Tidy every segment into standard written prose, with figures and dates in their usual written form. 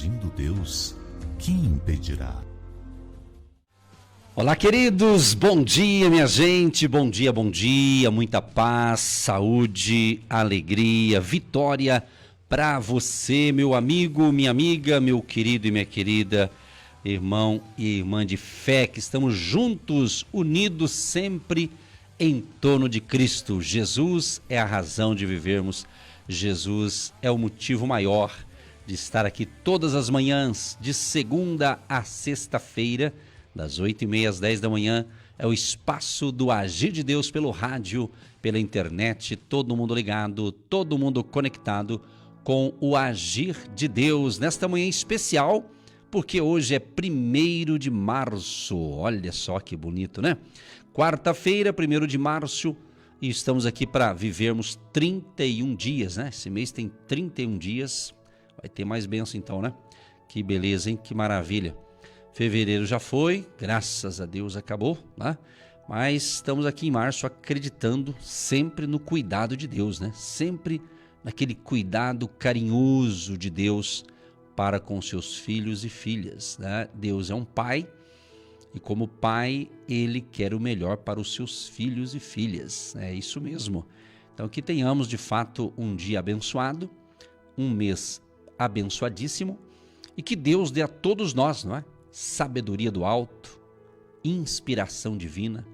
agindo Deus, quem impedirá? Olá, queridos, bom dia, minha gente, bom dia, muita paz, saúde, alegria, vitória para você, meu amigo, minha amiga, meu querido e minha querida, irmão e irmã de fé, que estamos juntos, unidos sempre em torno de Cristo. Jesus é a razão de vivermos, Jesus é o motivo maior de estar aqui todas as manhãs, de segunda a sexta-feira, das 8h30 às 10 da manhã, é o espaço do Agir de Deus pelo rádio, pela internet, todo mundo ligado, todo mundo conectado com o Agir de Deus, nesta manhã especial, porque hoje é 1º de março, olha só que bonito, né? Quarta-feira, 1º de março, e estamos aqui para vivermos 31 dias, né? Esse mês tem 31 dias, vai ter mais bênção então, né? Que beleza, hein? Que maravilha. Fevereiro já foi, graças a Deus acabou, né? Mas estamos aqui em março acreditando sempre no cuidado de Deus, né? Sempre naquele cuidado carinhoso de Deus para com seus filhos e filhas, né? Deus é um pai e como pai ele quer o melhor para os seus filhos e filhas, é isso mesmo. Então que tenhamos de fato um dia abençoado, um mês abençoadíssimo e que Deus dê a todos nós, não é? Sabedoria do alto, inspiração divina,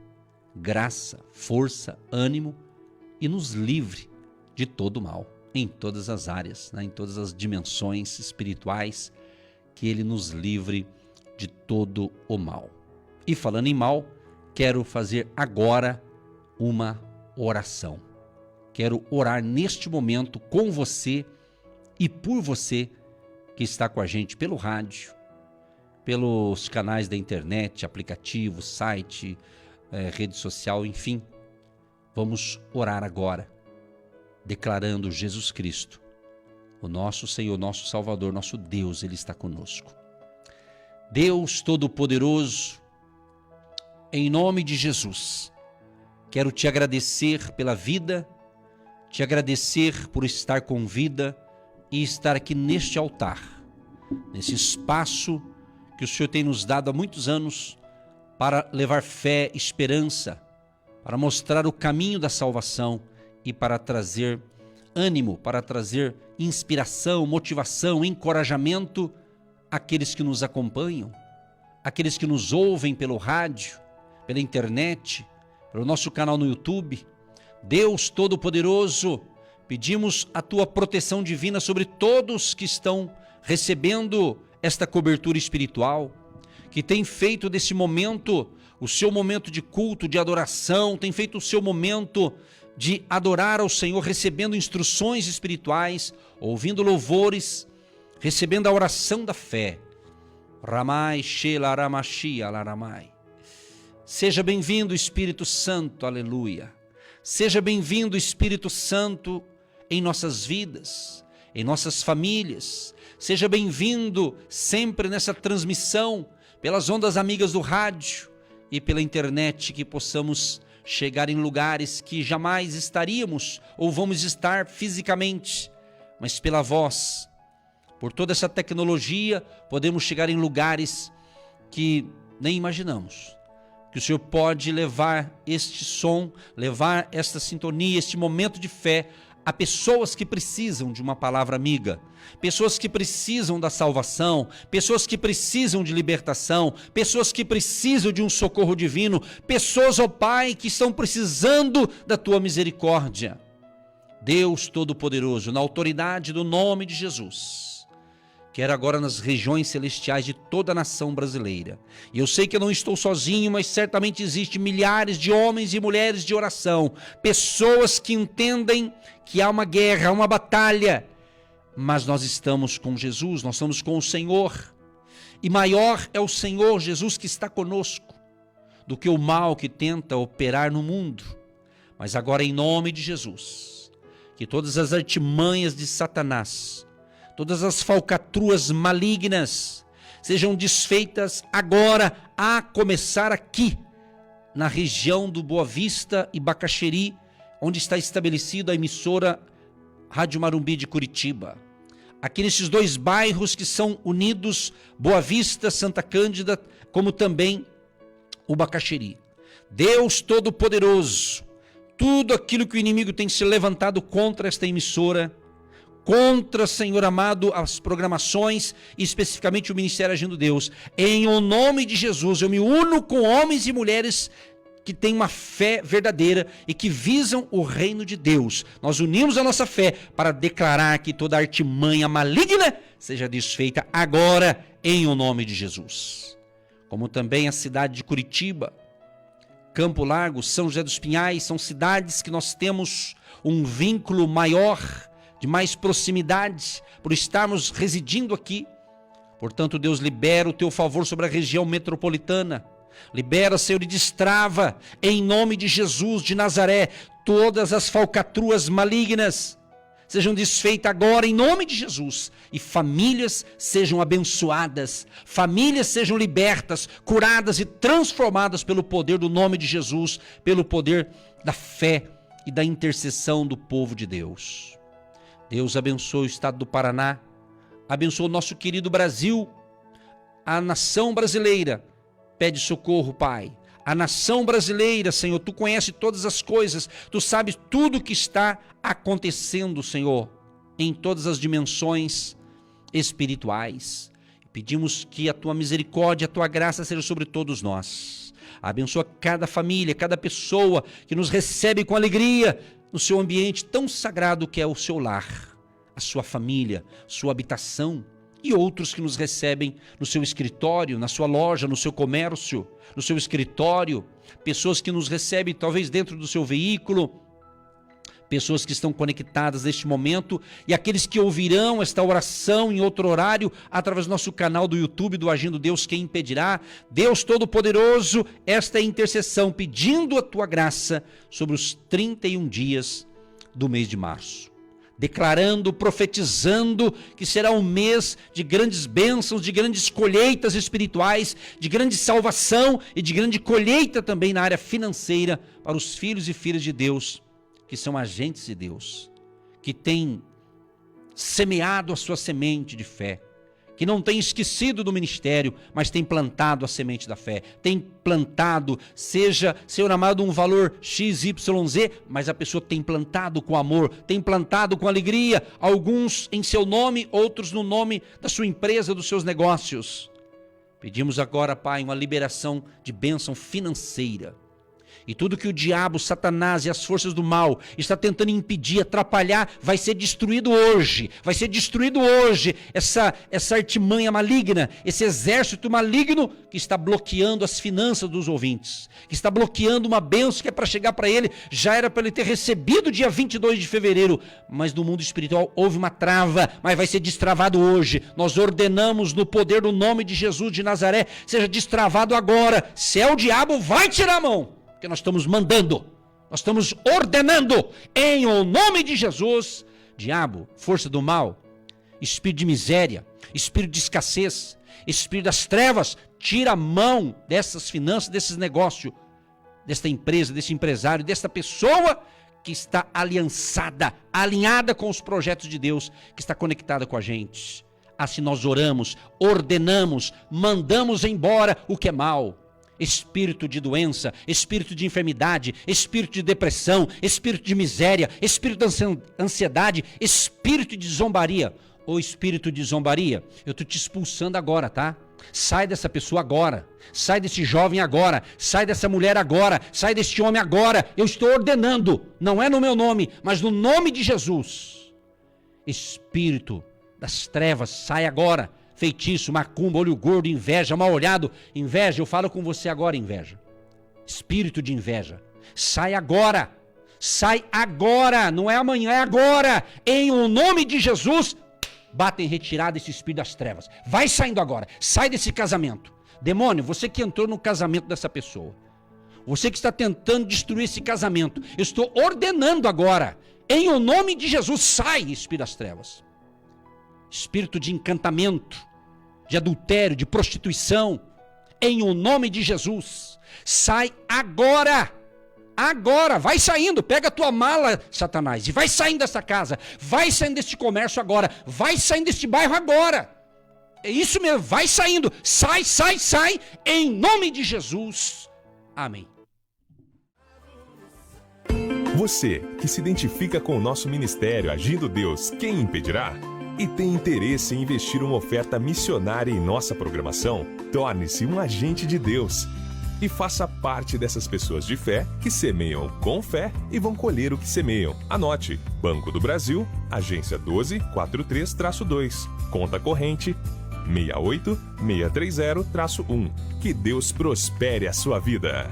graça, força, ânimo e nos livre de todo o mal, em todas as áreas, né? Em todas as dimensões espirituais, que Ele nos livre de todo o mal. E falando em mal, quero fazer agora uma oração. Quero orar neste momento com você e por você que está com a gente pelo rádio, pelos canais da internet, aplicativo, site, rede social, enfim. Vamos orar agora, declarando Jesus Cristo, o nosso Senhor, nosso Salvador, nosso Deus, Ele está conosco. Deus Todo-Poderoso, em nome de Jesus, quero te agradecer pela vida, te agradecer por estar com vida e estar aqui neste altar, nesse espaço que o Senhor tem nos dado há muitos anos para levar fé, esperança, para mostrar o caminho da salvação e para trazer ânimo, para trazer inspiração, motivação, encorajamento àqueles que nos acompanham, àqueles que nos ouvem pelo rádio, pela internet, pelo nosso canal no YouTube. Deus Todo-Poderoso, pedimos a Tua proteção divina sobre todos que estão recebendo esta cobertura espiritual, que tem feito desse momento o seu momento de culto, de adoração, tem feito o seu momento de adorar ao Senhor, recebendo instruções espirituais, ouvindo louvores, recebendo a oração da fé. Ramai, Shela, Ramashia, Laramai. Seja bem-vindo, Espírito Santo, aleluia. Seja bem-vindo, Espírito Santo, em nossas vidas, em nossas famílias. Seja bem-vindo sempre nessa transmissão, pelas ondas amigas do rádio e pela internet, que possamos chegar em lugares que jamais estaríamos ou vamos estar fisicamente, mas pela voz, por toda essa tecnologia, podemos chegar em lugares que nem imaginamos. Que o Senhor pode levar este som, levar esta sintonia, este momento de fé a pessoas que precisam de uma palavra amiga, pessoas que precisam da salvação, pessoas que precisam de libertação, pessoas que precisam de um socorro divino, pessoas, ó Pai, que estão precisando da Tua misericórdia. Deus Todo-Poderoso, na autoridade do nome de Jesus, quero agora nas regiões celestiais de toda a nação brasileira. E eu sei que eu não estou sozinho, mas certamente existem milhares de homens e mulheres de oração, pessoas que entendem que há uma guerra, há uma batalha, mas nós estamos com Jesus, nós estamos com o Senhor, e maior é o Senhor Jesus que está conosco, do que o mal que tenta operar no mundo. Mas agora, em nome de Jesus, que todas as artimanhas de Satanás, todas as falcatruas malignas sejam desfeitas agora, a começar aqui, na região do Boa Vista e Bacaxeri, onde está estabelecida a emissora Rádio Marumbi de Curitiba. aqui nesses 2 bairros que são unidos, Boa Vista, Santa Cândida, como também o Bacaxeri. Deus Todo-Poderoso, tudo aquilo que o inimigo tem se levantado contra esta emissora, contra, Senhor amado, as programações e especificamente o Ministério Agindo Deus, em o nome de Jesus, eu me uno com homens e mulheres que têm uma fé verdadeira e que visam o reino de Deus. Nós unimos a nossa fé para declarar que toda artimanha maligna seja desfeita agora em o nome de Jesus. Como também a cidade de Curitiba, Campo Largo, São José dos Pinhais, são cidades que nós temos um vínculo maior, de mais proximidade, por estarmos residindo aqui. Portanto, Deus, libera o teu favor sobre a região metropolitana. Libera, Senhor, e destrava, em nome de Jesus de Nazaré, todas as falcatruas malignas sejam desfeitas agora em nome de Jesus, e famílias sejam abençoadas, famílias sejam libertas, curadas e transformadas pelo poder do nome de Jesus, pelo poder da fé e da intercessão do povo de Deus. Deus abençoe o estado do Paraná, abençoe o nosso querido Brasil, a nação brasileira. Pede socorro, Pai. A nação brasileira, Senhor, Tu conheces todas as coisas, Tu sabes tudo o que está acontecendo, Senhor, em todas as dimensões espirituais. Pedimos que a Tua misericórdia, a Tua graça seja sobre todos nós. Abençoa cada família, cada pessoa que nos recebe com alegria no seu ambiente tão sagrado que é o seu lar, a sua família, sua habitação, e outros que nos recebem no seu escritório, na sua loja, no seu comércio, no seu escritório, pessoas que nos recebem talvez dentro do seu veículo, pessoas que estão conectadas neste momento e aqueles que ouvirão esta oração em outro horário através do nosso canal do YouTube do Agindo Deus, quem impedirá? Deus Todo-Poderoso, esta é a intercessão pedindo a Tua graça sobre os 31 dias do mês de março. Declarando, profetizando que será um mês de grandes bênçãos, de grandes colheitas espirituais, de grande salvação e de grande colheita também na área financeira para os filhos e filhas de Deus, que são agentes de Deus, que têm semeado a sua semente de fé, que não tem esquecido do ministério, mas tem plantado a semente da fé, tem plantado, seja, Senhor amado, um valor XYZ, mas a pessoa tem plantado com amor, tem plantado com alegria, alguns em seu nome, outros no nome da sua empresa, dos seus negócios. Pedimos agora, Pai, uma liberação de bênção financeira. E tudo que o diabo, Satanás e as forças do mal está tentando impedir, atrapalhar, vai ser destruído hoje. Vai ser destruído hoje essa artimanha maligna, esse exército maligno que está bloqueando as finanças dos ouvintes, que está bloqueando uma bênção que é para chegar para ele, já era para ele ter recebido dia 22 de fevereiro, mas no mundo espiritual houve uma trava, mas vai ser destravado hoje. Nós ordenamos no poder do nome de Jesus de Nazaré, seja destravado agora. Se é o diabo, vai tirar a mão. Porque nós estamos mandando, nós estamos ordenando, em o nome de Jesus, diabo, força do mal, espírito de miséria, espírito de escassez, espírito das trevas, tira a mão dessas finanças, desses negócios, desta empresa, desse empresário, desta pessoa que está aliançada, alinhada com os projetos de Deus, que está conectada com a gente. Assim nós oramos, ordenamos, mandamos embora o que é mal. Espírito de doença, espírito de enfermidade, espírito de depressão, espírito de miséria, espírito de ansiedade, espírito de zombaria. Ô espírito de zombaria, eu estou te expulsando agora, tá? Sai dessa pessoa agora, sai desse jovem agora, sai dessa mulher agora, sai desse homem agora. Eu estou ordenando, não é no meu nome, mas no nome de Jesus. Espírito das trevas, sai agora. Feitiço, macumba, olho gordo, inveja, mal olhado. Inveja, eu falo com você agora, inveja. Espírito de inveja. Sai agora. Sai agora. Não é amanhã, é agora. Em o nome de Jesus, bata em retirada esse espírito das trevas. Vai saindo agora. Sai desse casamento. Demônio, você que entrou no casamento dessa pessoa. Você que está tentando destruir esse casamento. Eu estou ordenando agora. Em o nome de Jesus, sai, espírito das trevas. Espírito de encantamento, de adultério, de prostituição, em o nome de Jesus, sai agora, agora, vai saindo, pega a tua mala, Satanás, e vai saindo dessa casa, vai saindo deste comércio agora, vai saindo deste bairro agora. É isso mesmo, vai saindo, sai, em nome de Jesus. Amém. Você que se identifica com o nosso ministério Agindo Deus, quem impedirá? E tem interesse em investir uma oferta missionária em nossa programação? Torne-se um agente de Deus e faça parte dessas pessoas de fé que semeiam com fé e vão colher o que semeiam. Anote: Banco do Brasil, agência 1243-2, conta corrente 68630-1. Que Deus prospere a sua vida.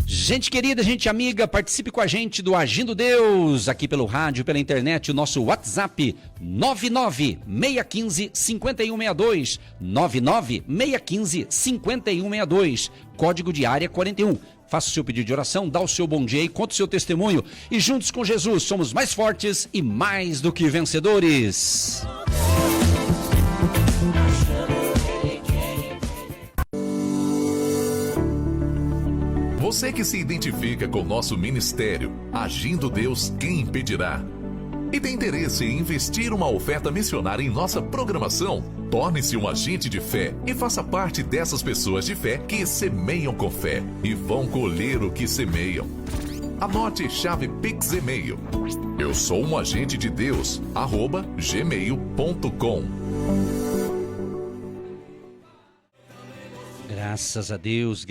Gente querida, gente amiga, participe com a gente do Agindo Deus, aqui pelo rádio, pela internet, o nosso WhatsApp 99615-5162, 99615-5162, código de área 41. Faça o seu pedido de oração, dá o seu bom dia e conta o seu testemunho. E juntos com Jesus somos mais fortes e mais do que vencedores. Você que se identifica com o nosso ministério, Agindo Deus, quem impedirá? E tem interesse em investir uma oferta missionária em nossa programação? Torne-se um agente de fé e faça parte dessas pessoas de fé que semeiam com fé e vão colher o que semeiam. Anote chave Pix e-mail: eu sou um agente de Deus, @gmail.com. Graças a Deus,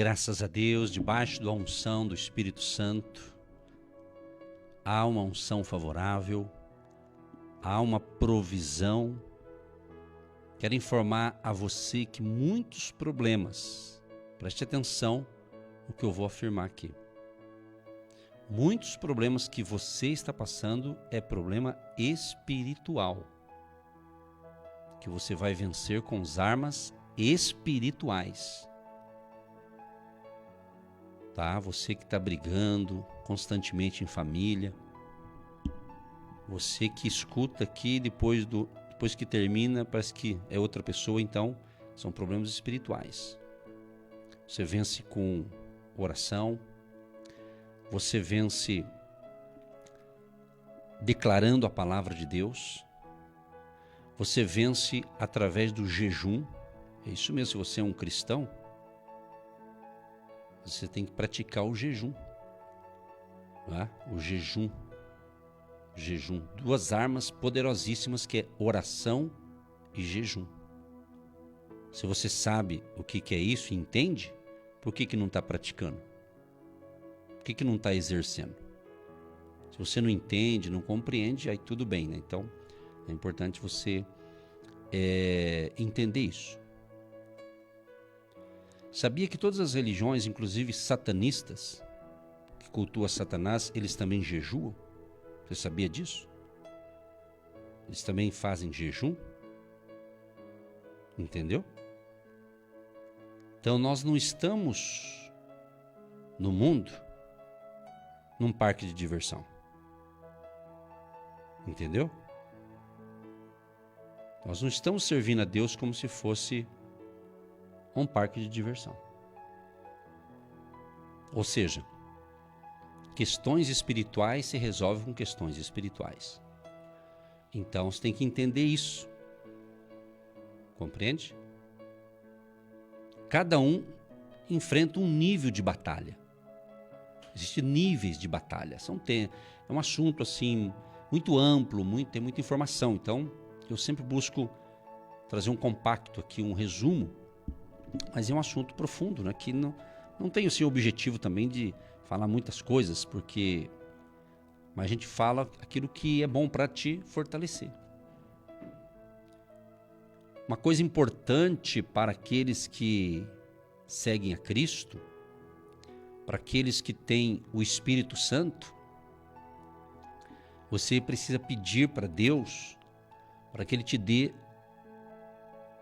debaixo da unção do Espírito Santo, há uma unção favorável, há uma provisão. Quero informar a você que muitos problemas, preste atenção no que eu vou afirmar aqui, muitos problemas que você está passando é problema espiritual, que você vai vencer com as armas espirituais. Tá? Você que está brigando constantemente em família, você que escuta aqui depois que termina, parece que é outra pessoa, então são problemas espirituais. Você vence com oração, você vence declarando a palavra de Deus, você vence através do jejum. É isso mesmo, se você é um cristão, você tem que praticar o jejum. Tá? O jejum. Duas armas poderosíssimas, que é oração e jejum. Se você sabe o que é isso e entende, por que não está praticando? Por que não está exercendo? Se você não entende, não compreende, aí tudo bem, né? Então, é importante você entender isso. Sabia que todas as religiões, inclusive satanistas, que cultuam Satanás, eles também jejuam? Você sabia disso? Eles também fazem jejum? Entendeu? Então nós não estamos no mundo num parque de diversão. Entendeu? Nós não estamos servindo a Deus como se fosse um parque de diversão. Ou seja, questões espirituais se resolvem com questões espirituais. Então você tem que entender isso. Compreende? Cada um enfrenta um nível de batalha. Existem níveis de batalha. É um assunto assim muito amplo, tem muita informação. Então eu sempre busco trazer um compacto aqui, um resumo. Mas é um assunto profundo, né? Que não tem o seu objetivo também de falar muitas coisas, mas a gente fala aquilo que é bom para te fortalecer. Uma coisa importante para aqueles que seguem a Cristo, para aqueles que têm o Espírito Santo, você precisa pedir para Deus, para que Ele te dê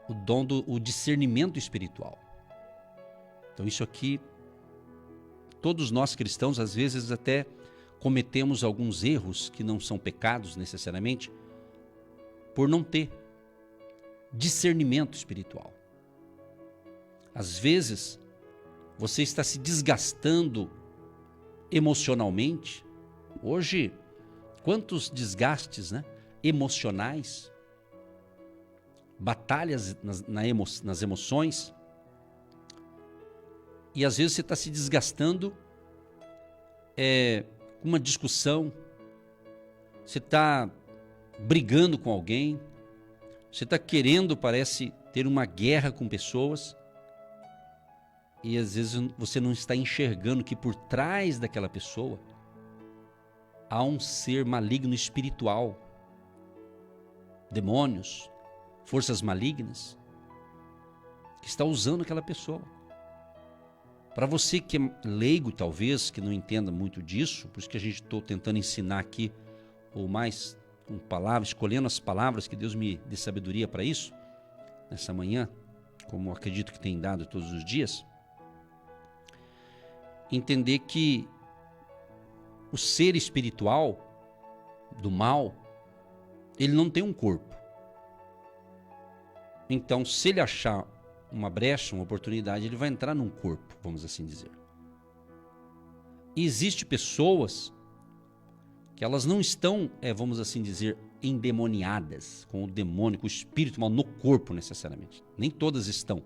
o dom do discernimento espiritual. Então isso aqui, todos nós cristãos, às vezes até cometemos alguns erros que não são pecados necessariamente, por não ter discernimento espiritual. Às vezes, Você está se desgastando emocionalmente. Hoje, quantos desgastes, né, emocionais, batalhas nas emoções, e às vezes você está se desgastando com uma discussão, você está brigando com alguém, você está querendo, parece, ter uma guerra com pessoas, e às vezes você não está enxergando que por trás daquela pessoa há um ser maligno espiritual, demônios, forças malignas, que está usando aquela pessoa. Para você que é leigo, talvez, que não entenda muito disso, por isso que a gente está tentando ensinar aqui, ou mais com palavras, escolhendo as palavras, que Deus me dê sabedoria para isso, nessa manhã, como acredito que tem dado todos os dias, entender que o ser espiritual do mal, ele não tem um corpo. Então, se ele achar uma brecha, uma oportunidade, ele vai entrar num corpo, vamos assim dizer. E existem pessoas que elas não estão, vamos assim dizer, endemoniadas com o demônio, com o espírito mal no corpo necessariamente. Nem todas estão.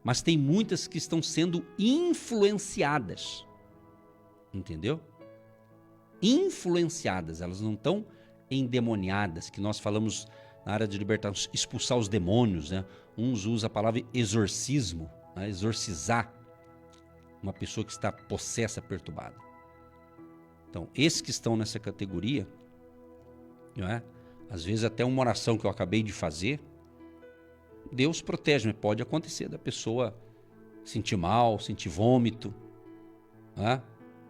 Mas tem muitas que estão sendo influenciadas. Entendeu? Influenciadas, elas não estão endemoniadas, que nós falamos na área de libertação, expulsar os demônios, né? Uns usam a palavra exorcismo, né? Exorcizar uma pessoa que está possessa, perturbada. Então, esses que estão nessa categoria, não é? Às vezes até uma oração que eu acabei de fazer, Deus protege, mas pode acontecer da pessoa sentir mal, sentir vômito, né?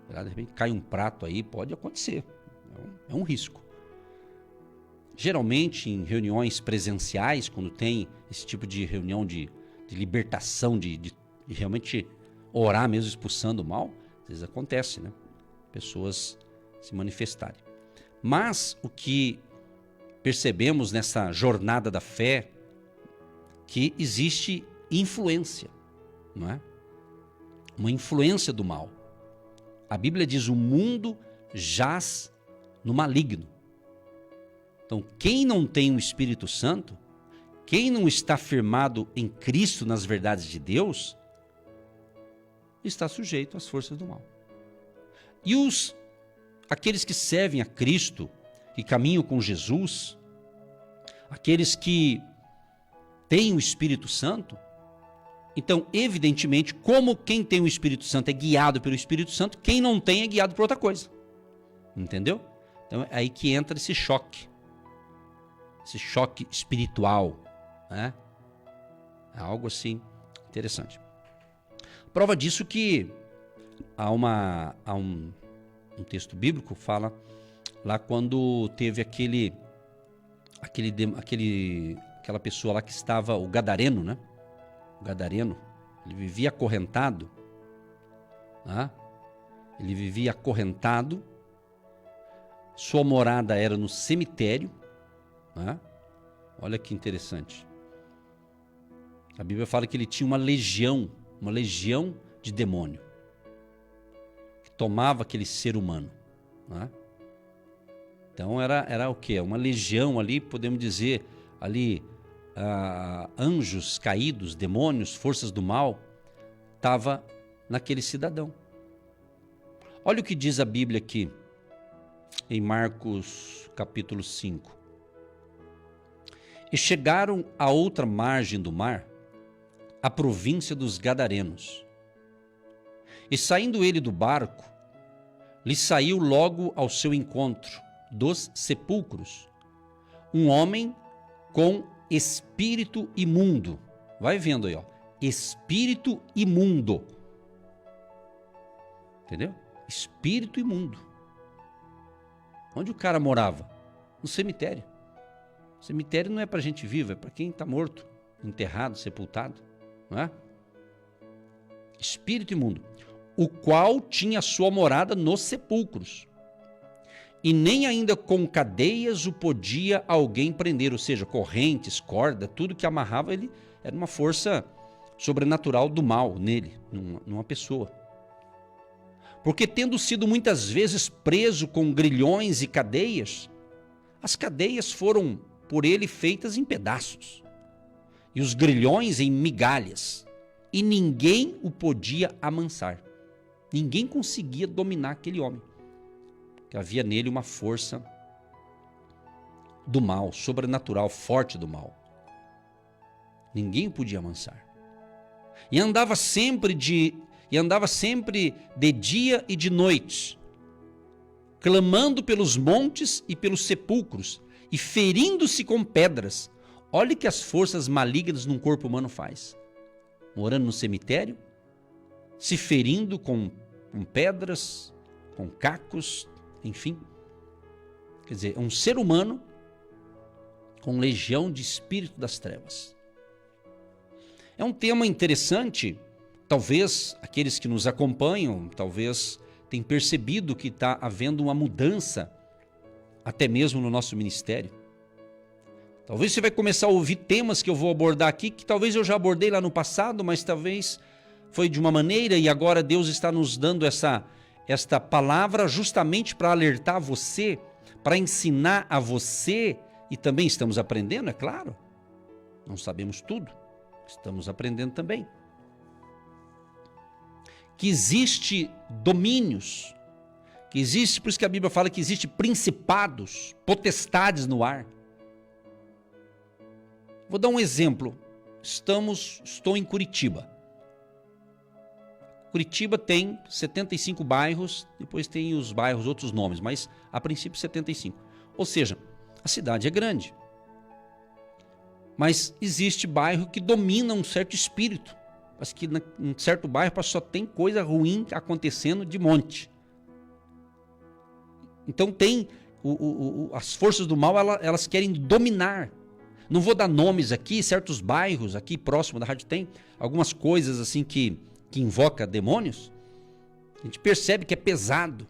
De repente cai um prato aí, pode acontecer, é um risco. Geralmente em reuniões presenciais, quando tem esse tipo de reunião de libertação, de realmente orar mesmo expulsando o mal, às vezes acontece, né? Pessoas se manifestarem. Mas o que percebemos nessa jornada da fé, que existe influência, não é? Uma influência do mal. A Bíblia diz: o mundo jaz no maligno. Então, quem não tem o Espírito Santo, quem não está firmado em Cristo, nas verdades de Deus, está sujeito às forças do mal. E aqueles que servem a Cristo, que caminham com Jesus, aqueles que têm o Espírito Santo, então, evidentemente, como quem tem o Espírito Santo é guiado pelo Espírito Santo, quem não tem é guiado por outra coisa. Entendeu? Então, é aí que entra esse choque espiritual, né? É algo assim interessante. Prova disso que há um texto bíblico fala lá quando teve aquela pessoa lá que estava, o gadareno, né? O gadareno, ele vivia acorrentado, né? Ele vivia acorrentado, sua morada era no cemitério, né? Olha que interessante. A Bíblia fala que ele tinha uma legião de demônio, que tomava aquele ser humano, né? Então era o quê? Uma legião ali, podemos dizer, ali, anjos caídos, demônios, forças do mal, estava naquele cidadão. Olha o que diz a Bíblia aqui, em Marcos capítulo 5. E chegaram à outra margem do mar, a província dos Gadarenos. E saindo ele do barco, lhe saiu logo ao seu encontro, dos sepulcros, um homem com espírito imundo. Vai vendo aí, ó. Espírito imundo. Entendeu? Espírito imundo. Onde o cara morava? No cemitério. O cemitério não é para gente viva, é para quem está morto, enterrado, sepultado, não é? Espírito imundo, o qual tinha sua morada nos sepulcros, e nem ainda com cadeias o podia alguém prender, ou seja, correntes, corda, tudo que amarrava ele era uma força sobrenatural do mal nele, numa pessoa. Porque tendo sido muitas vezes preso com grilhões e cadeias, as cadeias foram por ele feitas em pedaços, e os grilhões em migalhas, e ninguém o podia amansar. Ninguém conseguia dominar aquele homem, que havia nele uma força do mal, sobrenatural, forte do mal. Ninguém o podia amansar. E andava sempre de dia e de noite, clamando pelos montes e pelos sepulcros, e ferindo-se com pedras. Olha o que as forças malignas num corpo humano faz. Morando no cemitério, se ferindo com pedras, com cacos, enfim. Quer dizer, é um ser humano com legião de espírito das trevas. É um tema interessante. Talvez aqueles que nos acompanham, talvez tenham percebido que está havendo uma mudança, até mesmo no nosso ministério. Talvez você vai começar a ouvir temas que eu vou abordar aqui, que talvez eu já abordei lá no passado, mas talvez foi de uma maneira, e agora Deus está nos dando esta palavra justamente para alertar você, para ensinar a você, e também estamos aprendendo, é claro. Não sabemos tudo, estamos aprendendo também. Que existe domínios, que existe, por isso que a Bíblia fala que existe principados, potestades no ar. Vou dar um exemplo. Estou em Curitiba. Curitiba tem 75 bairros, depois tem os bairros, outros nomes, mas a princípio 75. Ou seja, a cidade é grande. Mas existe bairro que domina um certo espírito. Mas que em certo bairro só tem coisa ruim acontecendo de monte. Então tem as forças do mal, elas querem dominar. Não vou dar nomes aqui, certos bairros aqui próximo da rádio tem algumas coisas assim que invoca demônios. A gente percebe que é pesado.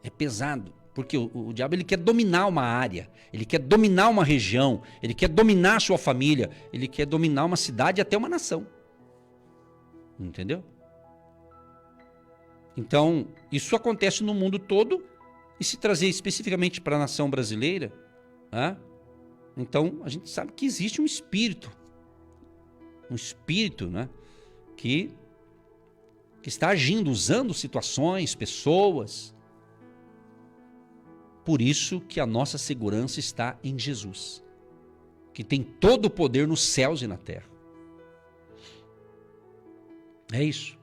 É pesado, porque o diabo ele quer dominar uma área, ele quer dominar uma região, ele quer dominar a sua família, ele quer dominar uma cidade e até uma nação. Entendeu? Então, isso acontece no mundo todo, e se trazer especificamente para a nação brasileira, né? Então a gente sabe que existe um espírito, né? que está agindo, usando situações, pessoas. Por isso que a nossa segurança está em Jesus, que tem todo o poder nos céus e na terra. É isso.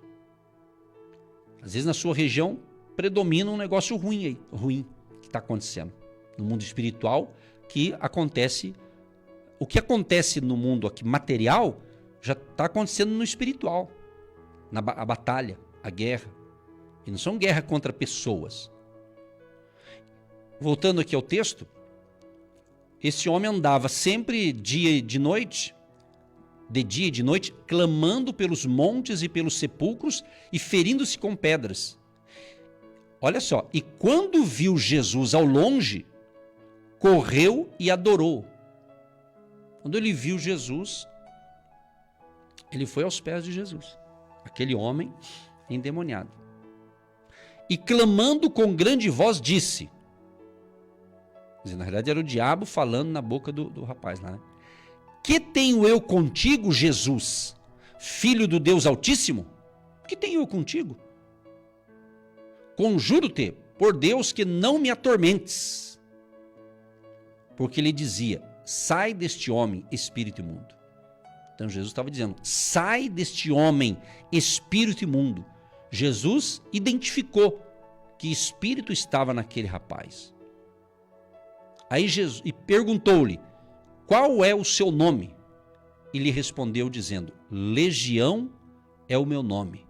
Às vezes na sua região predomina um negócio ruim que está acontecendo no mundo espiritual, que acontece, o que acontece no mundo aqui material já está acontecendo no espiritual, a batalha, a guerra. E não são guerra contra pessoas. Voltando aqui ao texto, esse homem andava sempre dia e de noite, de dia e de noite, clamando pelos montes e pelos sepulcros e ferindo-se com pedras. Olha só, e quando viu Jesus ao longe, correu e adorou. Quando ele viu Jesus, ele foi aos pés de Jesus, aquele homem endemoniado. E clamando com grande voz disse, na verdade era o diabo falando na boca do rapaz lá, né? Que tenho eu contigo, Jesus, filho do Deus Altíssimo? Que tenho eu contigo? Conjuro-te, por Deus, que não me atormentes. Porque ele dizia, sai deste homem, espírito imundo. Então Jesus estava dizendo, sai deste homem, espírito imundo. Jesus identificou que espírito estava naquele rapaz. Aí Jesus perguntou-lhe, qual é o seu nome? E lhe respondeu dizendo, Legião é o meu nome,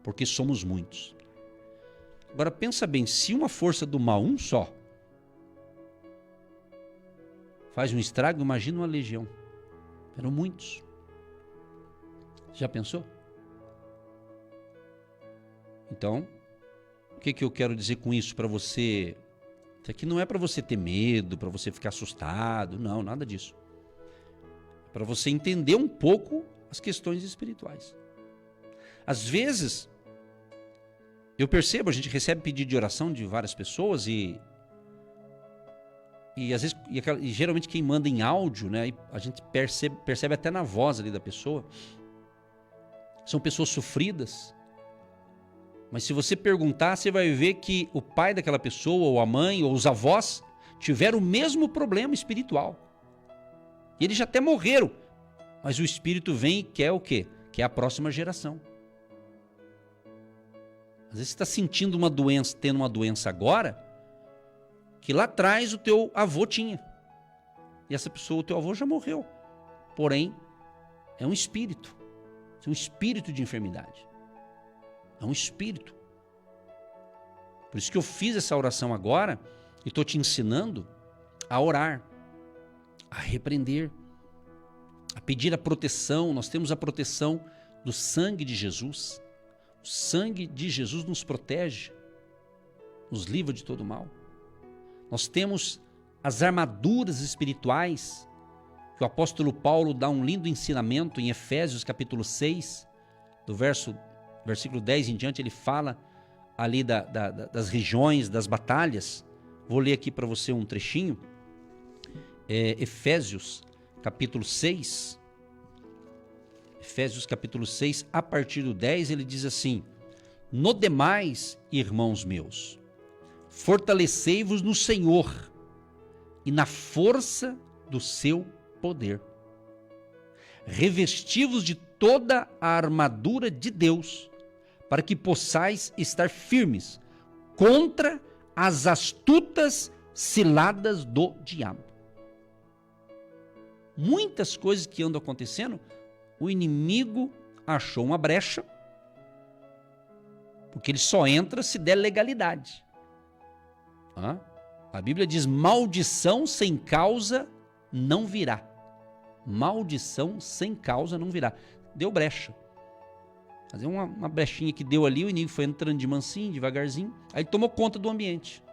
porque somos muitos. Agora pensa bem, se uma força do mal, um só, faz um estrago, imagina uma legião. Eram muitos. Já pensou? Então, o que eu quero dizer com isso para você? Isso aqui não é para você ter medo, para você ficar assustado, não, nada disso. É para você entender um pouco as questões espirituais. Às vezes, eu percebo, a gente recebe pedido de oração de várias pessoas e às vezes, e geralmente quem manda em áudio, né, a gente percebe até na voz ali da pessoa, são pessoas sofridas. Mas se você perguntar, você vai ver que o pai daquela pessoa, ou a mãe, ou os avós, tiveram o mesmo problema espiritual. E eles já até morreram. Mas o Espírito vem e quer o quê? Quer a próxima geração. Às vezes você está sentindo uma doença, tendo uma doença agora, que lá atrás o teu avô tinha. E essa pessoa, o teu avô já morreu. Porém, é um espírito. É um espírito de enfermidade. É um espírito. Por isso que eu fiz essa oração agora e estou te ensinando a orar, a repreender, a pedir a proteção. Nós temos a proteção do sangue de Jesus. O sangue de Jesus nos protege, nos livra de todo mal. Nós temos as armaduras espirituais, que o apóstolo Paulo dá um lindo ensinamento em Efésios capítulo 6, do versículo 10 em diante, ele fala ali das regiões, das batalhas. Vou ler aqui para você um trechinho. Efésios capítulo 6, Efésios capítulo 6, a partir do 10, ele diz assim: no demais, irmãos meus, fortalecei-vos no Senhor e na força do seu poder. Revesti-vos de toda a armadura de Deus, para que possais estar firmes contra as astutas ciladas do diabo. Muitas coisas que andam acontecendo, o inimigo achou uma brecha, porque ele só entra se der legalidade. A Bíblia diz: maldição sem causa não virá. Maldição sem causa não virá. Deu brecha. Fazer uma brechinha que deu ali, o inimigo foi entrando de mansinho, devagarzinho, aí tomou conta do ambiente.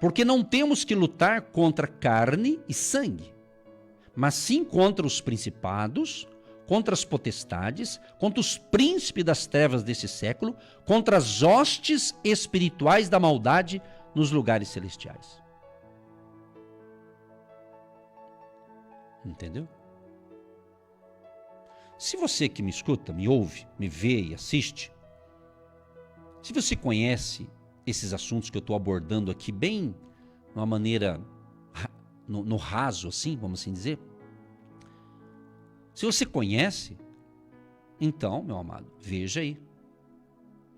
Porque não temos que lutar contra carne e sangue, mas sim contra os principados, contra as potestades, contra os príncipes das trevas desse século, contra as hostes espirituais da maldade nos lugares celestiais. Entendeu? Se você que me escuta, me ouve, me vê e assiste, se você conhece esses assuntos que eu estou abordando aqui bem de uma maneira no raso, assim, vamos assim dizer, se você conhece, então, meu amado, veja aí.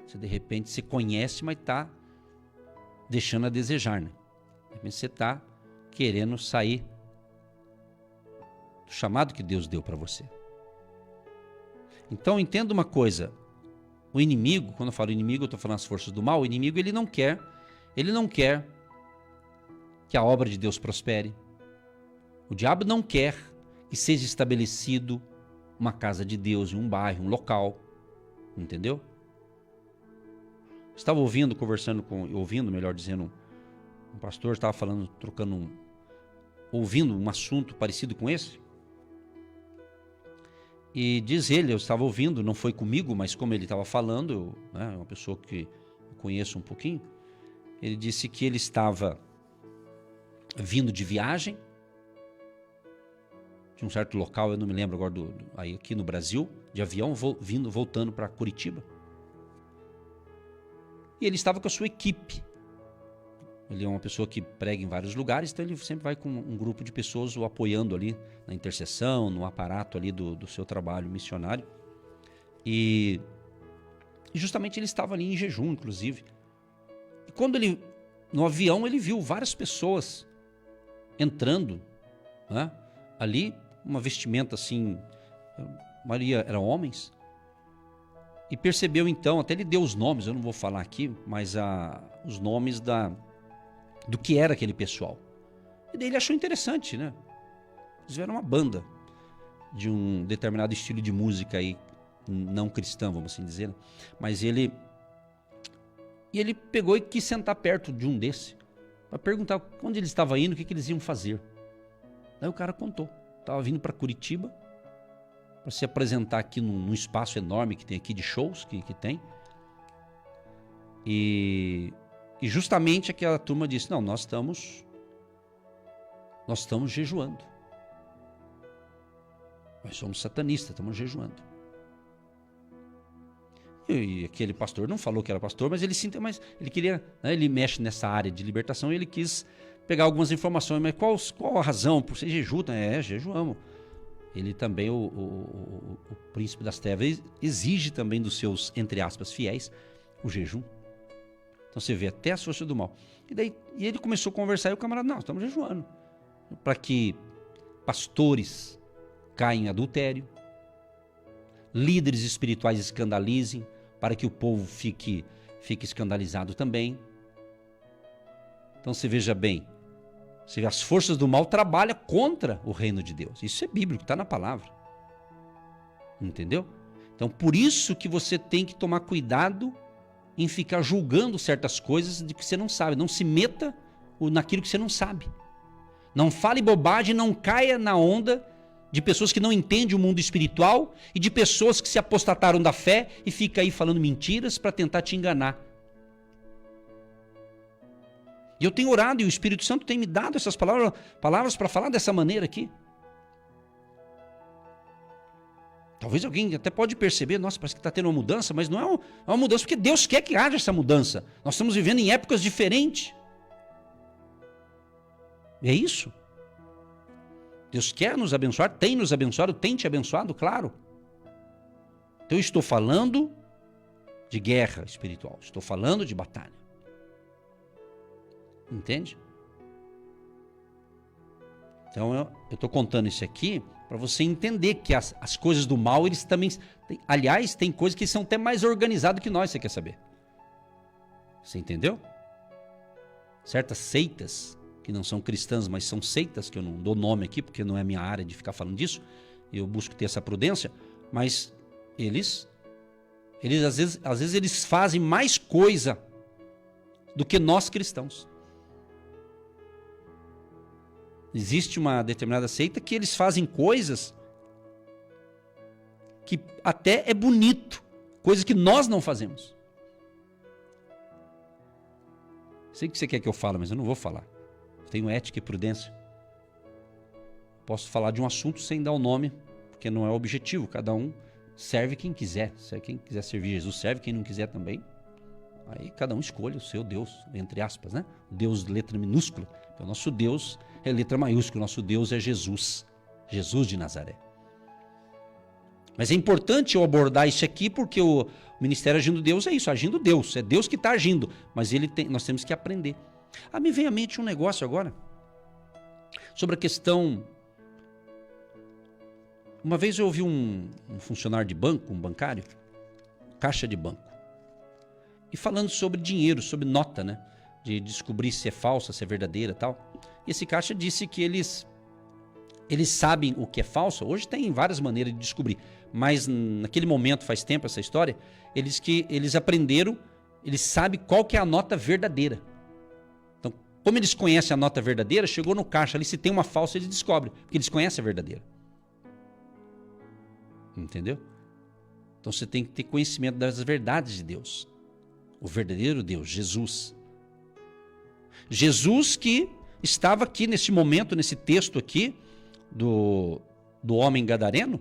Se de repente você conhece, mas está deixando a desejar, né? De repente você está querendo sair do chamado que Deus deu para você. Então, entenda uma coisa. O inimigo, quando eu falo inimigo, eu estou falando as forças do mal. O inimigo, ele não quer que a obra de Deus prospere. O diabo não quer que seja estabelecido uma casa de Deus em um bairro, um local. Entendeu? Estava ouvindo um pastor estava falando, ouvindo um assunto parecido com esse. E diz ele, eu estava ouvindo, não foi comigo, mas como ele estava falando, uma pessoa que eu conheço um pouquinho, ele disse que ele estava vindo de viagem, de um certo local, eu não me lembro agora, aí aqui no Brasil, de avião, voltando para Curitiba. E ele estava com a sua equipe. Ele é uma pessoa que prega em vários lugares, então ele sempre vai com um grupo de pessoas o apoiando ali na intercessão, no aparato ali do seu trabalho missionário. E justamente ele estava ali em jejum, inclusive. E quando no avião, ele viu várias pessoas entrando, né, ali, uma vestimenta assim, a maioria eram homens. E percebeu então, até ele deu os nomes, eu não vou falar aqui, mas os nomes do que era aquele pessoal. E daí ele achou interessante, né? Eles eram uma banda de um determinado estilo de música aí, não cristã, vamos assim dizer. Né? Mas ele pegou e quis sentar perto de um desse, para perguntar onde ele estava indo, o que eles iam fazer. Daí o cara contou. Estava vindo para Curitiba, para se apresentar aqui num espaço enorme que tem aqui de shows que tem. E justamente aquela turma disse, não, nós estamos jejuando. Nós somos satanistas, estamos jejuando. E aquele pastor não falou que era pastor, mas ele queria, né, ele mexe nessa área de libertação e ele quis pegar algumas informações, mas qual a razão? Por ser jejum? Jejuamos. Ele também, o príncipe das trevas, exige também dos seus, entre aspas, fiéis, o jejum. Então você vê até as forças do mal. E ele começou a conversar e o camarada, não, estamos jejuando. Para que pastores caem em adultério, líderes espirituais escandalizem, para que o povo fique escandalizado também. Então você veja bem, as forças do mal trabalham contra o reino de Deus. Isso é bíblico, está na palavra. Entendeu? Então por isso que você tem que tomar cuidado em ficar julgando certas coisas de que você não sabe. Não se meta naquilo que você não sabe. Não fale bobagem, não caia na onda de pessoas que não entendem o mundo espiritual e de pessoas que se apostataram da fé e ficam aí falando mentiras para tentar te enganar. E eu tenho orado e o Espírito Santo tem me dado essas palavras para falar dessa maneira aqui. Talvez alguém até pode perceber, nossa, parece que está tendo uma mudança, mas não é uma mudança porque Deus quer que haja essa mudança. Nós estamos vivendo em épocas diferentes. É isso. Deus quer nos abençoar, tem nos abençoado, tem te abençoado, claro. Então eu estou falando de guerra espiritual, estou falando de batalha. Entende? Então eu estou contando isso aqui para você entender que as coisas do mal, eles também... Aliás, tem coisas que são até mais organizadas que nós, você quer saber? Você entendeu? Certas seitas que não são cristãs, mas são seitas, que eu não dou nome aqui, porque não é minha área de ficar falando disso, eu busco ter essa prudência, mas eles às vezes eles fazem mais coisa do que nós cristãos. Existe uma determinada seita que eles fazem coisas que até é bonito, coisas que nós não fazemos. Sei que você quer que eu fale, mas eu não vou falar. Tenho ética e prudência. Posso falar de um assunto sem dar o nome, porque não é o objetivo. Cada um serve quem quiser. Quem quiser servir Jesus serve, quem não quiser também. Aí cada um escolhe o seu Deus, entre aspas, né? Deus, letra minúscula. Então, nosso Deus é letra maiúscula. Nosso Deus é Jesus. Jesus de Nazaré. Mas é importante eu abordar isso aqui, porque o ministério Agindo Deus é isso, agindo Deus. É Deus que está agindo. Mas nós temos que aprender. Me vem à mente um negócio agora, sobre a questão... Uma vez eu ouvi um funcionário de banco, um bancário, caixa de banco, e falando sobre dinheiro, sobre nota, né? De descobrir se é falsa, se é verdadeira e tal. E esse caixa disse que eles sabem o que é falso. Hoje tem várias maneiras de descobrir, mas naquele momento, faz tempo essa história, eles aprenderam, eles sabem qual que é a nota verdadeira. Como eles conhecem a nota verdadeira, chegou no caixa ali, se tem uma falsa, eles descobrem, porque eles conhecem a verdadeira. Entendeu? Então você tem que ter conhecimento das verdades de Deus. O verdadeiro Deus, Jesus. Jesus que estava aqui nesse momento, nesse texto aqui, do homem gadareno.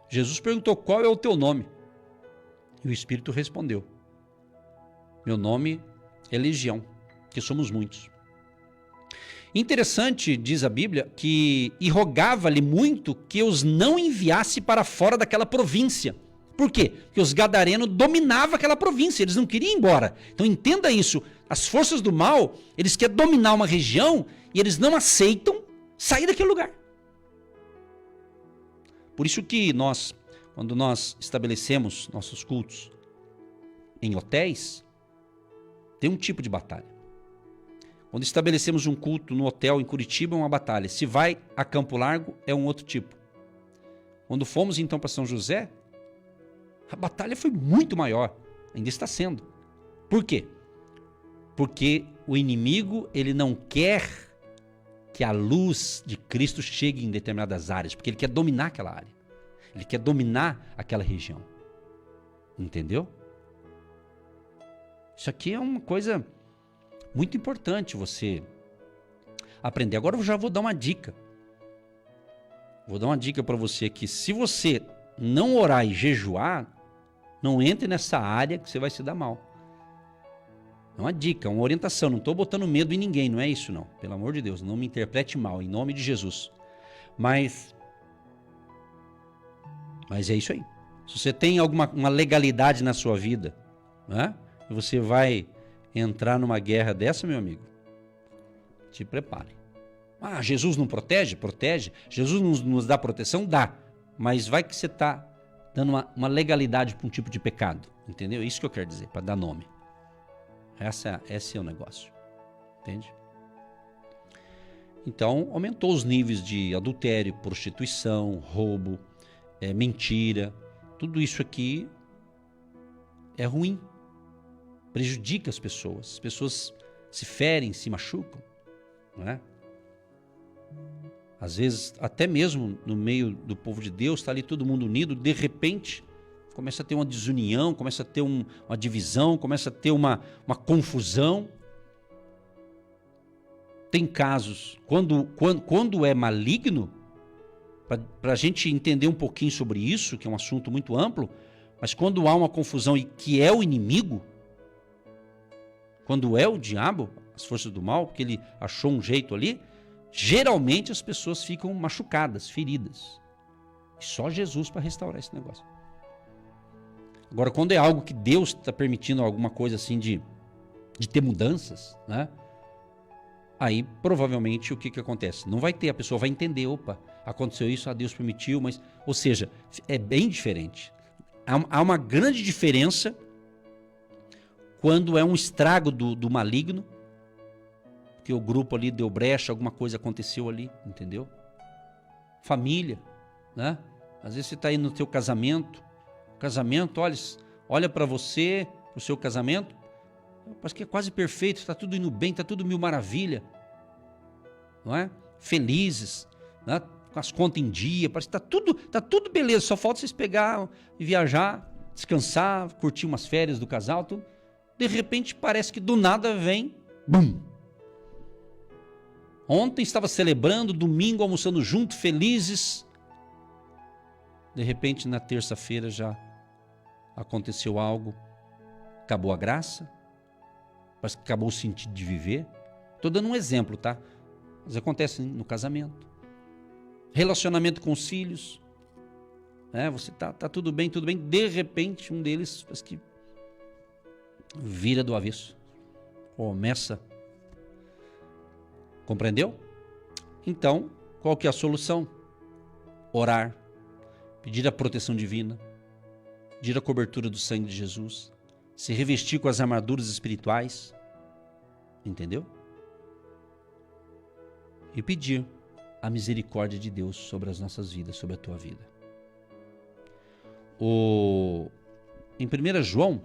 Jesus perguntou, qual é o teu nome? E o Espírito respondeu, meu nome é Legião, que somos muitos. Interessante, diz a Bíblia, e rogava-lhe muito que os não enviasse para fora daquela província. Por quê? Porque os gadarenos dominavam aquela província, eles não queriam ir embora. Então entenda isso, as forças do mal, eles querem dominar uma região e eles não aceitam sair daquele lugar. Por isso que quando nós estabelecemos nossos cultos em hotéis, tem um tipo de batalha. Quando estabelecemos um culto no hotel em Curitiba, é uma batalha. Se vai a Campo Largo, é um outro tipo. Quando fomos então para São José, a batalha foi muito maior. Ainda está sendo. Por quê? Porque o inimigo, ele não quer que a luz de Cristo chegue em determinadas áreas, porque ele quer dominar aquela área. Ele quer dominar aquela região. Entendeu? Isso aqui é uma coisa muito importante você aprender. Agora eu já vou dar uma dica. Vou dar uma dica para você aqui. Se você não orar e jejuar, não entre nessa área que você vai se dar mal. É uma dica, uma orientação. Não estou botando medo em ninguém, não é isso não. Pelo amor de Deus, não me interprete mal, em nome de Jesus. Mas é isso aí. Se você tem uma legalidade na sua vida, né, e você vai entrar numa guerra dessa, meu amigo, te prepare. Ah, Jesus não protege? Protege. Jesus nos dá proteção? Dá. Mas vai que você está dando uma legalidade para um tipo de pecado. Entendeu? Isso que eu quero dizer, para dar nome. Esse é o negócio. Entende? Então, aumentou os níveis de adultério, prostituição, roubo, mentira. Tudo isso aqui é ruim. Prejudica as pessoas. As pessoas se ferem, se machucam. Não é? Às vezes, até mesmo no meio do povo de Deus, está ali todo mundo unido, de repente começa a ter uma desunião, começa a ter uma divisão, começa a ter uma confusão. Tem casos, quando é maligno, para a gente entender um pouquinho sobre isso, que é um assunto muito amplo, mas quando há uma confusão e que é o inimigo, quando é o diabo, as forças do mal, porque ele achou um jeito ali, geralmente as pessoas ficam machucadas, feridas. E só Jesus para restaurar esse negócio. Agora, quando é algo que Deus está permitindo alguma coisa assim de ter mudanças, né? Aí provavelmente o que acontece? Não vai ter, a pessoa vai entender, opa, aconteceu isso, Deus permitiu, mas... Ou seja, é bem diferente. Há uma grande diferença quando é um estrago do maligno, que o grupo ali deu brecha, alguma coisa aconteceu ali, entendeu? Família, né? Às vezes você está aí no teu casamento, olha para você, para o seu casamento, parece que é quase perfeito, está tudo indo bem, está tudo mil maravilha, não é? Felizes, né? Com as contas em dia, parece que tá tudo beleza, só falta vocês pegar e viajar, descansar, curtir umas férias do casal, tudo. De repente parece que do nada vem, bum! Ontem estava celebrando, domingo almoçando junto, felizes. De repente, na terça-feira já aconteceu algo. Acabou a graça. Parece que acabou o sentido de viver. Estou dando um exemplo, tá? Mas acontece no casamento. Relacionamento com os filhos. Você tá tudo bem. De repente, um deles parece que vira do avesso. Começa. Compreendeu? Então, qual que é a solução? Orar, pedir a proteção divina, pedir a cobertura do sangue de Jesus, se revestir com as armaduras espirituais, entendeu? E pedir a misericórdia de Deus sobre as nossas vidas, sobre a tua vida. Em 1 João,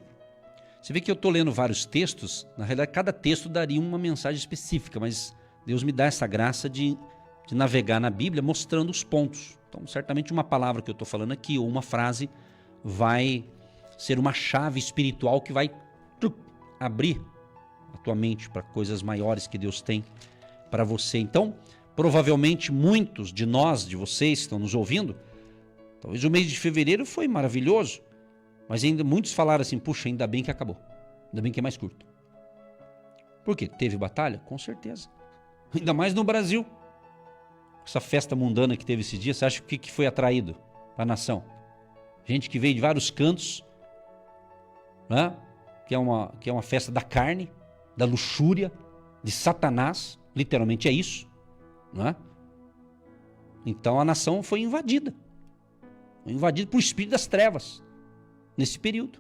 você vê que eu estou lendo vários textos, na realidade cada texto daria uma mensagem específica, mas Deus me dá essa graça de navegar na Bíblia mostrando os pontos. Então, certamente uma palavra que eu estou falando aqui, ou uma frase, vai ser uma chave espiritual que vai abrir a tua mente para coisas maiores que Deus tem para você. Então, provavelmente muitos de nós, de vocês que estão nos ouvindo, talvez o mês de fevereiro foi maravilhoso, mas ainda muitos falaram assim, puxa, ainda bem que acabou, ainda bem que é mais curto. Por quê? Teve batalha? Com certeza. Ainda mais no Brasil. Essa festa mundana que teve esse dia, você acha que foi atraído para a nação? Gente que veio de vários cantos, né? que é uma festa da carne, da luxúria, de Satanás, literalmente é isso. Né? Então a nação foi invadida. Foi invadida por espírito das trevas, nesse período.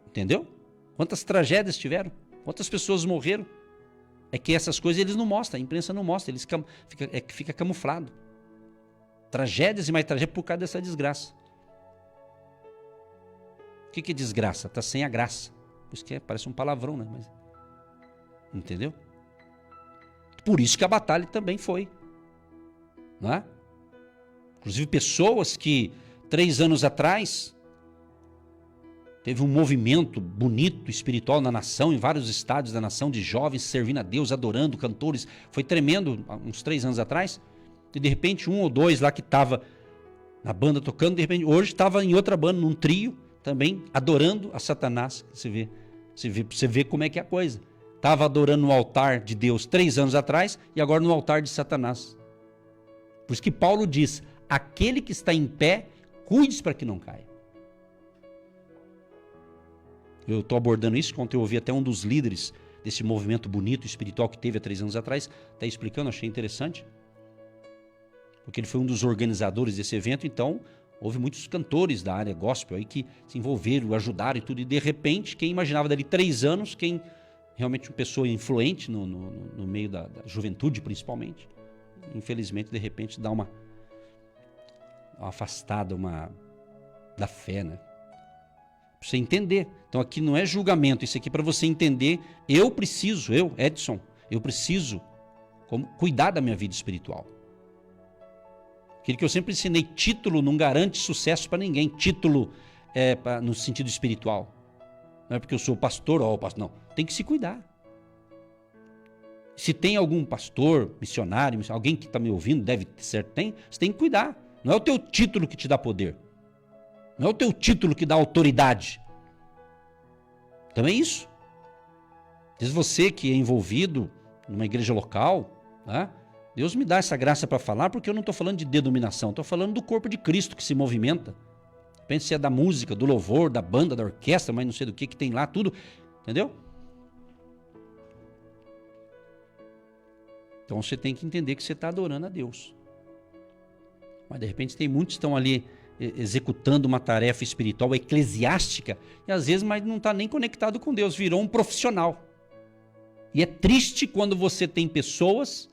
Entendeu? Quantas tragédias tiveram? Quantas pessoas morreram? É que essas coisas eles não mostram, a imprensa não mostra, fica camuflado. Tragédias e mais tragédias por causa dessa desgraça. O que é desgraça? Está sem a graça. Por isso que parece um palavrão, né? Mas, entendeu? Por isso que a batalha também foi. Não é? Inclusive pessoas que 3 anos atrás teve um movimento bonito, espiritual na nação, em vários estádios da nação, de jovens servindo a Deus, adorando, cantores. Foi tremendo, uns 3 anos atrás. E de repente 1 ou 2 lá que estava na banda tocando, de repente hoje estava em outra banda, num trio, também adorando a Satanás. Você vê como é que é a coisa. Estava adorando no altar de Deus 3 anos atrás e agora no altar de Satanás. Por isso que Paulo diz, aquele que está em pé, cuide-se para que não caia. Eu estou abordando isso, quando eu ouvi até um dos líderes desse movimento bonito, espiritual que teve há 3 anos atrás, está explicando, achei interessante. Porque ele foi um dos organizadores desse evento, então houve muitos cantores da área gospel aí que se envolveram, ajudaram e tudo, e de repente, quem imaginava dali 3 anos, quem realmente uma pessoa influente no meio da juventude principalmente, infelizmente de repente dá uma afastada da fé, né? Pra você entender. Então aqui não é julgamento, isso aqui é para você entender. Eu, Edson, eu preciso cuidar da minha vida espiritual. Aquilo que eu sempre ensinei, título não garante sucesso para ninguém. Título no sentido espiritual. Não é porque eu sou pastor, não. Tem que se cuidar. Se tem algum pastor, missionário, alguém que está me ouvindo, deve ter certo, você tem que cuidar. Não é o teu título que te dá poder. Não é o teu título que dá autoridade. Também é isso. Diz você que é envolvido numa igreja local, né? Deus me dá essa graça para falar, porque eu não estou falando de denominação, estou falando do corpo de Cristo que se movimenta. Pense se é da música, do louvor, da banda, da orquestra, mas não sei do que tem lá, tudo. Entendeu? Então você tem que entender que você está adorando a Deus. Mas de repente tem muitos que estão ali executando uma tarefa espiritual eclesiástica e às vezes mas não está nem conectado com Deus, virou um profissional. E é triste quando você tem pessoas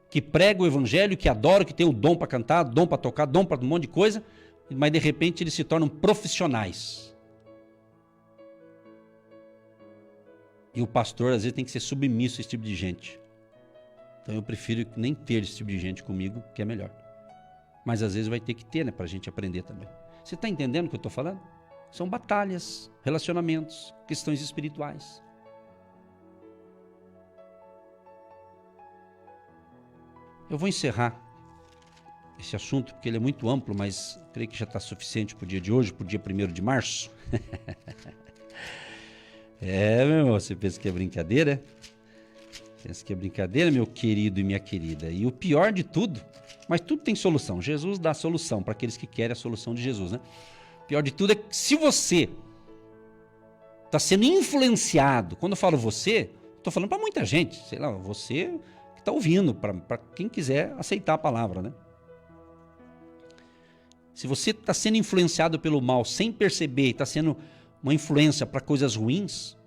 que pregam o evangelho, que adoram, que tem o dom para cantar, dom para tocar, dom para um monte de coisa, mas de repente eles se tornam profissionais. E o pastor às vezes tem que ser submisso a esse tipo de gente. Então eu prefiro nem ter esse tipo de gente comigo, que é melhor. Mas às vezes vai ter que ter, né, para a gente aprender também. Você está entendendo o que eu estou falando? São batalhas, relacionamentos, questões espirituais. Eu vou encerrar esse assunto, porque ele é muito amplo, mas creio que já está suficiente para o dia de hoje, para o dia 1º de março. Meu irmão, você pensa que é brincadeira? Pensa que é brincadeira, meu querido e minha querida. E o pior de tudo, mas tudo tem solução. Jesus dá solução para aqueles que querem a solução de Jesus, né? O pior de tudo é que se você está sendo influenciado, quando eu falo você, estou falando para muita gente, sei lá, você que está ouvindo, para quem quiser aceitar a palavra, né? Se você está sendo influenciado pelo mal sem perceber, está sendo uma influência para coisas ruins,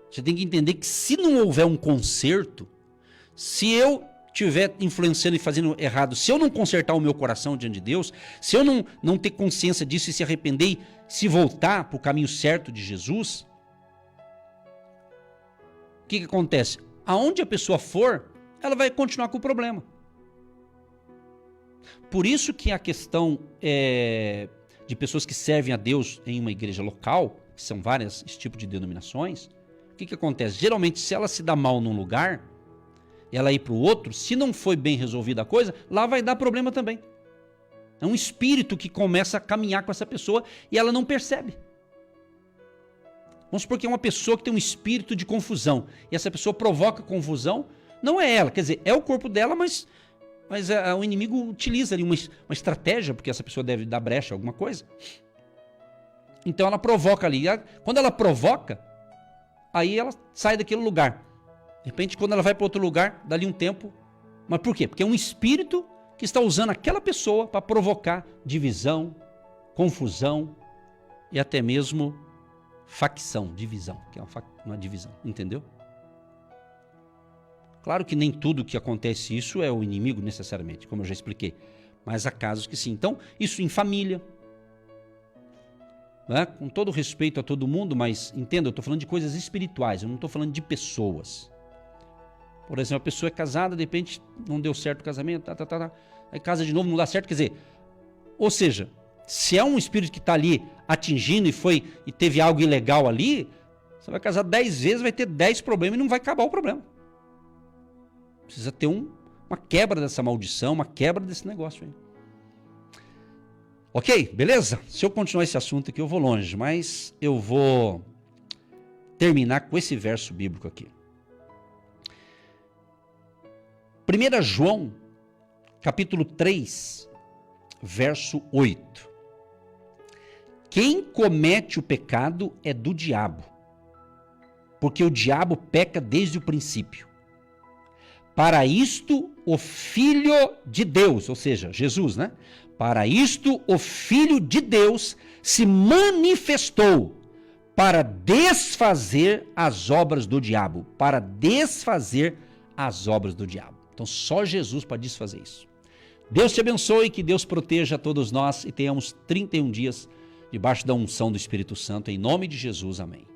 você tem que entender que se não houver um conserto, se eu estiver influenciando e fazendo errado, se eu não consertar o meu coração diante de Deus, se eu não ter consciência disso e se arrepender e se voltar para o caminho certo de Jesus, o que acontece? Aonde a pessoa for, ela vai continuar com o problema. Por isso que a questão de pessoas que servem a Deus em uma igreja local, que são vários tipos de denominações, o que acontece? Geralmente, se ela se dá mal num lugar, ela ir para o outro, se não foi bem resolvida a coisa, lá vai dar problema também. É um espírito que começa a caminhar com essa pessoa e ela não percebe. Vamos supor que é uma pessoa que tem um espírito de confusão e essa pessoa provoca confusão, não é ela, quer dizer, é o corpo dela, mas o inimigo utiliza ali uma estratégia, porque essa pessoa deve dar brecha, alguma coisa. Então ela provoca ali. Quando ela provoca, aí ela sai daquele lugar. De repente, quando ela vai para outro lugar, dali um tempo. Mas por quê? Porque é um espírito que está usando aquela pessoa para provocar divisão, confusão e até mesmo facção, divisão, que é uma divisão, entendeu? Claro que nem tudo que acontece isso é o inimigo necessariamente, como eu já expliquei, mas há casos que sim. Então, isso em família. né? Com todo respeito a todo mundo, mas entenda, eu estou falando de coisas espirituais, eu não estou falando de pessoas. Por exemplo, a pessoa é casada, de repente não deu certo o casamento, aí casa de novo, não dá certo, quer dizer, ou seja, se é um espírito que está ali atingindo e teve algo ilegal ali, você vai casar 10 vezes, vai ter 10 problemas e não vai acabar o problema. Precisa ter uma quebra dessa maldição, uma quebra desse negócio aí. Ok? Beleza? Se eu continuar esse assunto aqui, eu vou longe, mas eu vou terminar com esse verso bíblico aqui. 1 João, capítulo 3, verso 8. Quem comete o pecado é do diabo, porque o diabo peca desde o princípio. Para isto, o Filho de Deus, ou seja, Jesus, né? Para isto, o Filho de Deus se manifestou para desfazer as obras do diabo. Para desfazer as obras do diabo. Então, só Jesus pode desfazer isso. Deus te abençoe, que Deus proteja a todos nós e tenhamos 31 dias debaixo da unção do Espírito Santo. Em nome de Jesus, amém.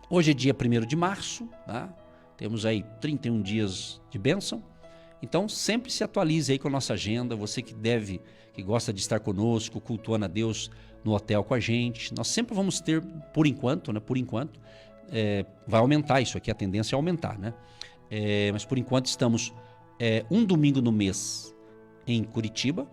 Hoje é dia 1º de março, tá? Temos aí 31 dias de bênção. Então, sempre se atualize aí com a nossa agenda. Você que gosta de estar conosco, cultuando a Deus no hotel com a gente. Nós sempre vamos ter, por enquanto, né? Por enquanto, vai aumentar isso aqui, a tendência é aumentar, né? Mas por enquanto estamos um domingo no mês em Curitiba.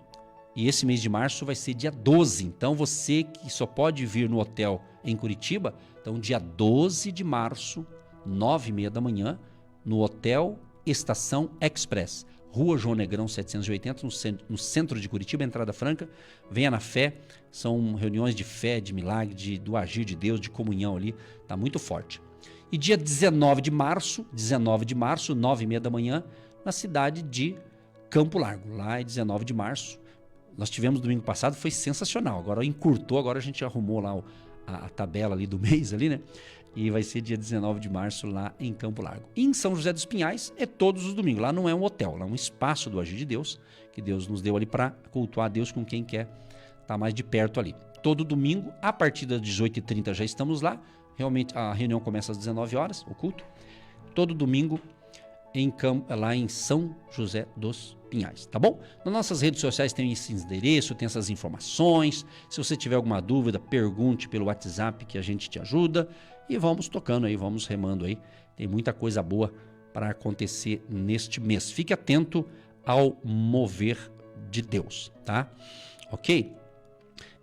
E esse mês de março vai ser dia 12. Então, você que só pode vir no hotel em Curitiba, então dia 12 de março, 9h30 da manhã, no Hotel Estação Express, Rua João Negrão 780, no centro de Curitiba, entrada franca. Venha na fé, são reuniões de fé, de milagre, do agir de Deus, de comunhão ali, tá muito forte. E dia 19 de março, 9h30 da manhã, na cidade de Campo Largo. Lá é 19 de março. Nós tivemos domingo passado, foi sensacional. Agora encurtou, agora a gente arrumou lá a tabela ali do mês ali, né? E vai ser dia 19 de março lá em Campo Largo. E em São José dos Pinhais é todos os domingos. Lá não é um hotel, lá é um espaço do agir de Deus, que Deus nos deu ali para cultuar a Deus com quem quer estar mais de perto ali. Todo domingo, a partir das 18h30 já estamos lá. Realmente a reunião começa às 19 horas, o culto. Todo domingo lá em São José dos Pinhais, tá bom? Nas nossas redes sociais tem esse endereço, tem essas informações. Se você tiver alguma dúvida, pergunte pelo WhatsApp que a gente te ajuda. E vamos tocando aí, vamos remando aí. Tem muita coisa boa para acontecer neste mês. Fique atento ao mover de Deus, tá? Ok?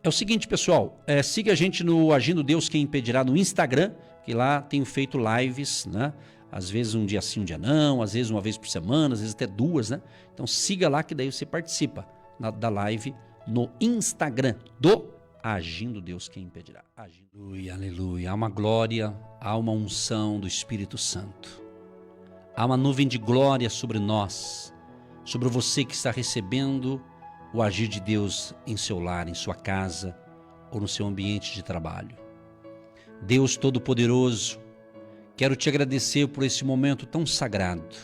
É o seguinte, pessoal, siga a gente no Agindo Deus Quem Impedirá no Instagram, que lá tenho feito lives, né? Às vezes um dia sim, um dia não, às vezes uma vez por semana, às vezes até 2, né? Então siga lá que daí você participa da live no Instagram do Agindo Deus Quem Impedirá. Aleluia, aleluia. Há uma glória, há uma unção do Espírito Santo. Há uma nuvem de glória sobre nós, sobre você que está recebendo o agir de Deus em seu lar, em sua casa ou no seu ambiente de trabalho. Deus Todo-Poderoso, quero te agradecer por esse momento tão sagrado,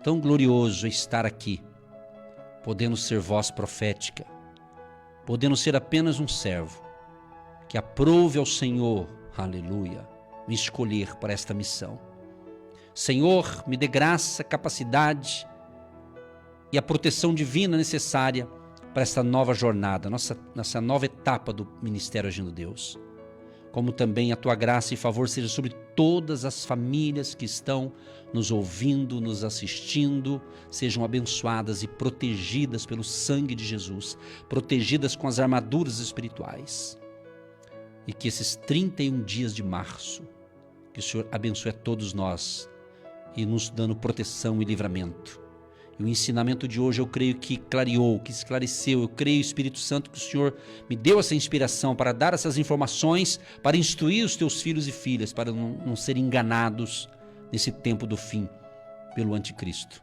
tão glorioso estar aqui, podendo ser voz profética, podendo ser apenas um servo, que aprove ao Senhor, aleluia, me escolher para esta missão. Senhor, me dê graça, capacidade e a proteção divina necessária para esta nova jornada, nessa nova etapa do Ministério Agindo Deus. Como também a tua graça e favor seja sobre todas as famílias que estão nos ouvindo, nos assistindo, sejam abençoadas e protegidas pelo sangue de Jesus, protegidas com as armaduras espirituais. E que esses 31 dias de março, que o Senhor abençoe a todos nós e nos dando proteção e livramento. E o ensinamento de hoje eu creio que clareou, que esclareceu. Eu creio, Espírito Santo, que o Senhor me deu essa inspiração para dar essas informações, para instruir os teus filhos e filhas, para não serem enganados nesse tempo do fim pelo anticristo.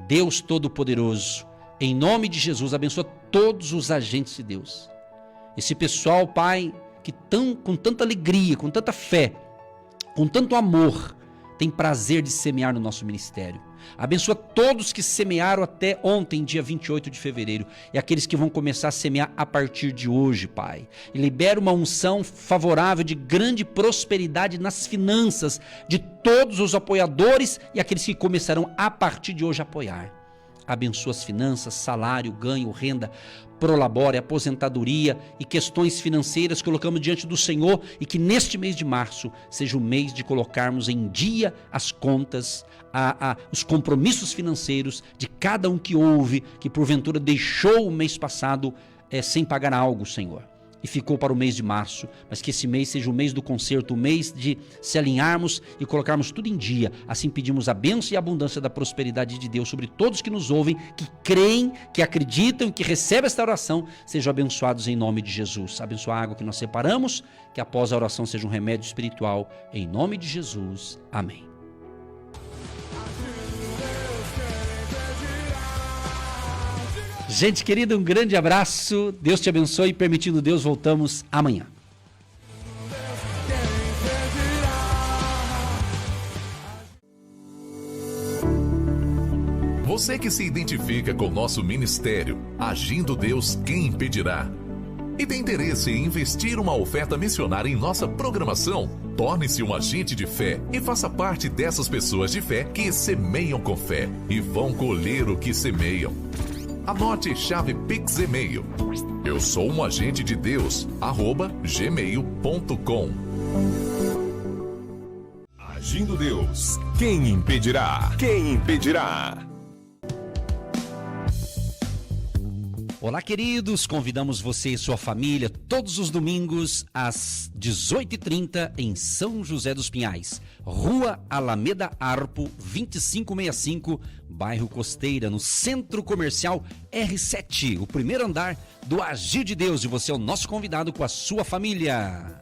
Deus Todo-Poderoso, em nome de Jesus, abençoa todos os agentes de Deus. Esse pessoal, Pai, que com tanta alegria, com tanta fé, com tanto amor, tem prazer de semear no nosso ministério. Abençoa todos que semearam até ontem, dia 28 de fevereiro, e aqueles que vão começar a semear a partir de hoje, Pai. E libera uma unção favorável de grande prosperidade nas finanças de todos os apoiadores e aqueles que começarão a partir de hoje a apoiar. Abençoa as finanças, salário, ganho, renda, prolabore, aposentadoria e questões financeiras colocamos diante do Senhor, e que neste mês de março seja o mês de colocarmos em dia as contas, os compromissos financeiros de cada um que ouve, que porventura deixou o mês passado sem pagar algo, Senhor, e ficou para o mês de março, mas que esse mês seja o mês do conserto, o mês de se alinharmos e colocarmos tudo em dia. Assim pedimos a bênção e a abundância da prosperidade de Deus sobre todos que nos ouvem, que creem, que acreditam, que recebem esta oração, sejam abençoados em nome de Jesus. Abençoa a água que nós separamos, que após a oração seja um remédio espiritual, em nome de Jesus. Amém. Gente querida, um grande abraço, Deus te abençoe e, permitindo Deus, voltamos amanhã. Você que se identifica com nosso ministério, Agindo Deus, quem impedirá? E tem interesse em investir uma oferta missionária em nossa programação? Torne-se um agente de fé e faça parte dessas pessoas de fé que semeiam com fé e vão colher o que semeiam. Anote chave Pix e-mail. Eu sou um agente de Deus, @gmail.com. Agindo Deus, quem impedirá? Quem impedirá? Olá, queridos, convidamos você e sua família todos os domingos às 18h30 em São José dos Pinhais, Rua Alameda Arpo, 2565, bairro Costeira, no Centro Comercial R7, o primeiro andar do Agir de Deus, e você é o nosso convidado com a sua família.